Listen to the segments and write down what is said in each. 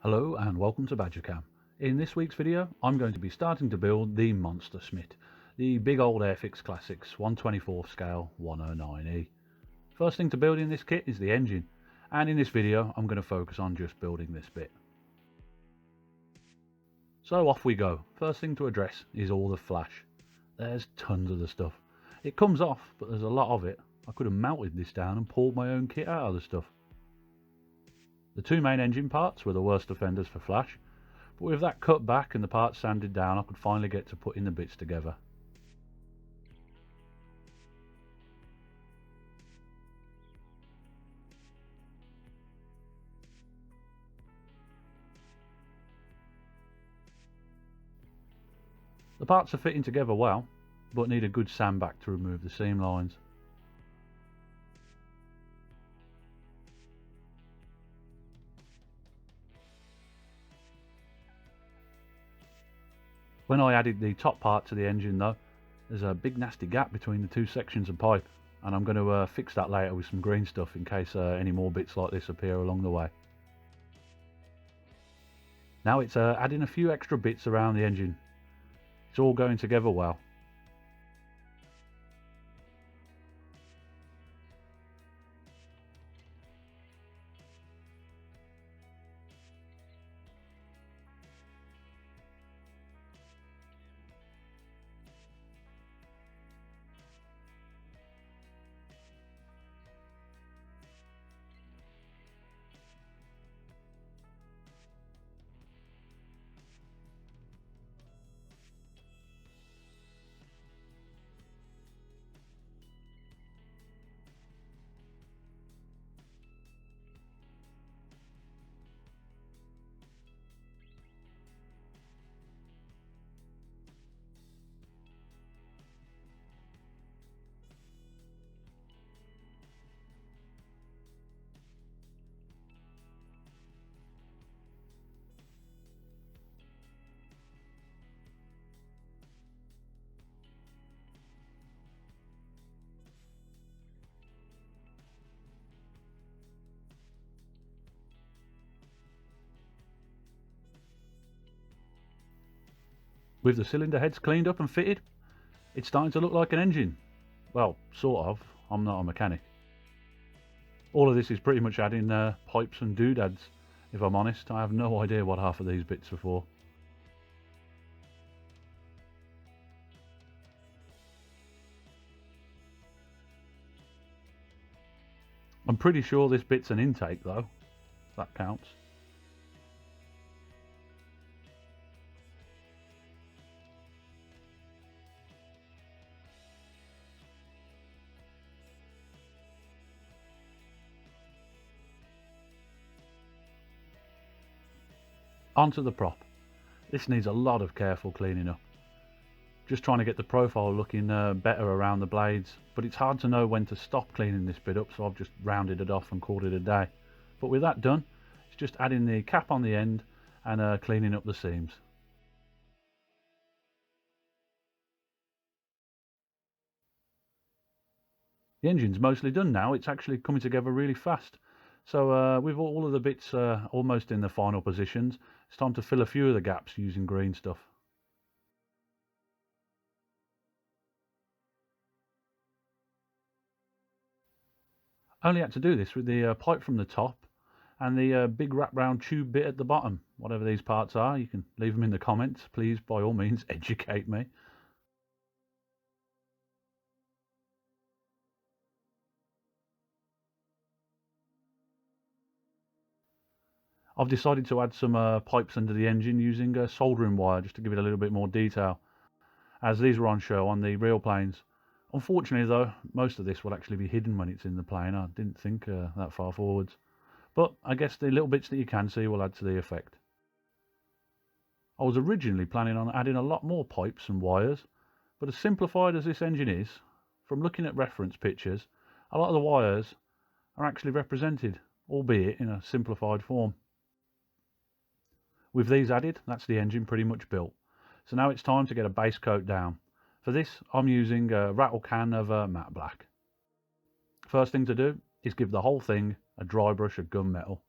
Hello and welcome to BadgerCam. In this week's video I'm going to be starting to build the Messerschmitt, the big old Airfix Classics 1/24 scale 109E. First thing to build in this kit is the engine, and in this video I'm going to focus on just building this bit. So off we go. First thing to address is all the flash. There's tons of the stuff. It comes off, but there's a lot of it. I could have melted this down and pulled my own kit out of the stuff. The two main engine parts were the worst offenders for flash, but with that cut back and the parts sanded down I could finally get to putting the bits together. The parts are fitting together well, but need a good sand back to remove the seam lines. When I added the top part to the engine though, there's a big nasty gap between the two sections of pipe, and I'm going to fix that later with some green stuff in case any more bits like this appear along the way. Now it's adding a few extra bits around the engine. It's all going together well. With the cylinder heads cleaned up and fitted, it's starting to look like an engine. Well, sort of. I'm not a mechanic. All of this is pretty much adding pipes and doodads. If I'm honest, I have no idea what half of these bits are for. I'm pretty sure this bit's an intake though. That counts. Onto the prop. This needs a lot of careful cleaning up. Just trying to get the profile looking better around the blades, but it's hard to know when to stop cleaning this bit up, so I've just rounded it off and called it a day. But with that done, it's just adding the cap on the end and cleaning up the seams. The engine's mostly done now. It's actually coming together really fast. So with all of the bits almost in the final positions, it's time to fill a few of the gaps using green stuff. I only had to do this with the pipe from the top and the big wrap round tube bit at the bottom. Whatever these parts are, you can leave them in the comments. Please, by all means, educate me. I've decided to add some pipes under the engine using soldering wire just to give it a little bit more detail, as these were on show on the real planes. Unfortunately though, most of this will actually be hidden when it's in the plane. I didn't think that far forwards. But I guess the little bits that you can see will add to the effect. I was originally planning on adding a lot more pipes and wires, but as simplified as this engine is, from looking at reference pictures, a lot of the wires are actually represented, albeit in a simplified form. With these added, that's the engine pretty much built. So now it's time to get a base coat down. For this, I'm using a rattle can of matte black. First thing to do is give the whole thing a dry brush of gunmetal.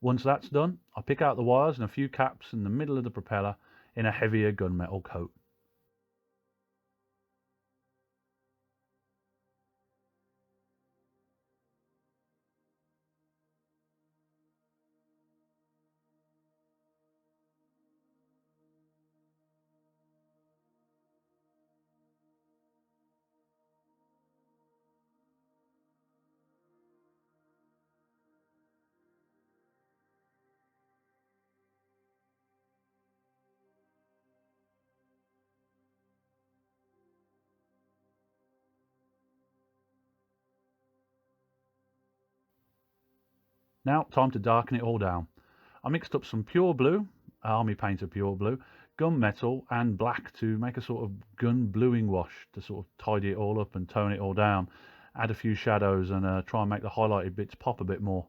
Once that's done, I pick out the wires and a few caps in the middle of the propeller in a heavier gunmetal coat. Now, time to darken it all down. I mixed up some pure blue, army painter pure blue, gunmetal and black to make a sort of gun bluing wash to sort of tidy it all up and tone it all down. Add a few shadows and try and make the highlighted bits pop a bit more.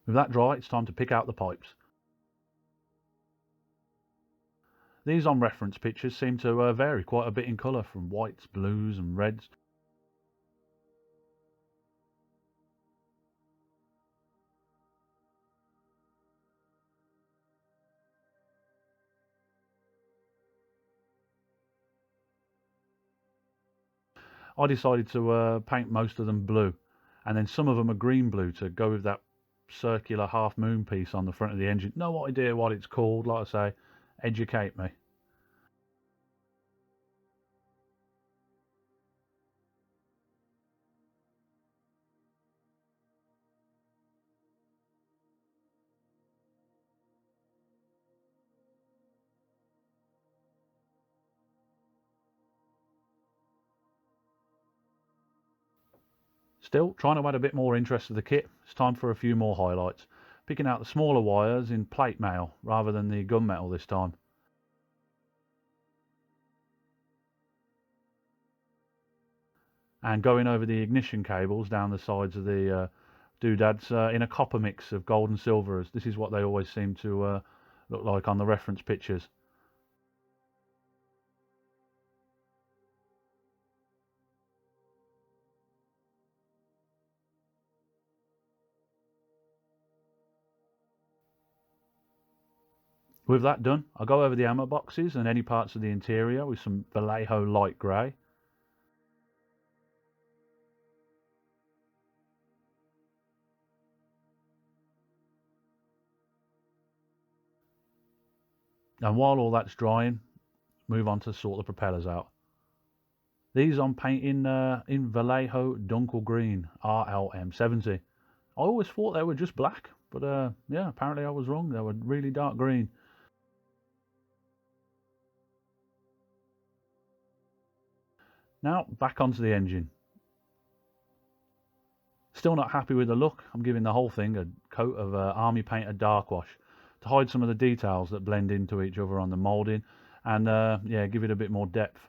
With that dry, it's time to pick out the pipes. These on reference pictures seem to vary quite a bit in colour, from whites, blues and reds. I decided to paint most of them blue, and then some of them are green blue to go with that circular half moon piece on the front of the engine. No idea what it's called, like I say, educate me. Still, trying to add a bit more interest to the kit, it's time for a few more highlights. Picking out the smaller wires in plate mail rather than the gunmetal this time. And going over the ignition cables down the sides of the doodads in a copper mix of gold and silver, as this is what they always seem to look like on the reference pictures. With that done, I'll go over the ammo boxes and any parts of the interior with some Vallejo light grey. And while all that's drying, move on to sort the propellers out. These I'm painting in Vallejo Dunkel Green RLM70. I always thought they were just black, but yeah, apparently I was wrong. They were really dark green. Now back onto the engine. Still not happy with the look. I'm giving the whole thing a coat of army painter dark wash to hide some of the details that blend into each other on the moulding, and yeah, give it a bit more depth.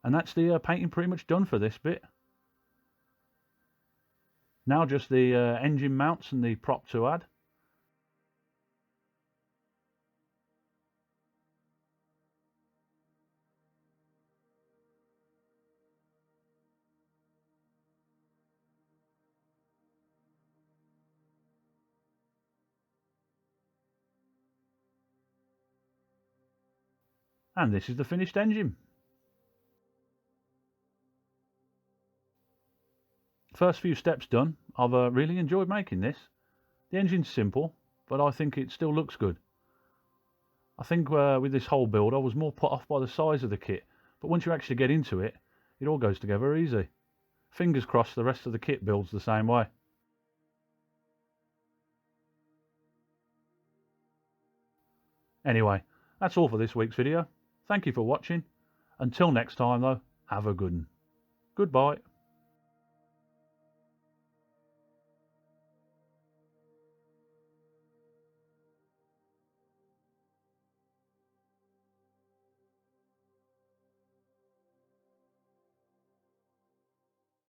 And that's the painting pretty much done for this bit. Now just the engine mounts and the prop to add. And this is the finished engine. First few steps done, I've really enjoyed making this. The engine's simple, but I think it still looks good. I think with this whole build I was more put off by the size of the kit, but once you actually get into it, it all goes together easy. Fingers crossed the rest of the kit builds the same way. Anyway, that's all for this week's video. Thank you for watching. Until next time though, have a good one. Goodbye.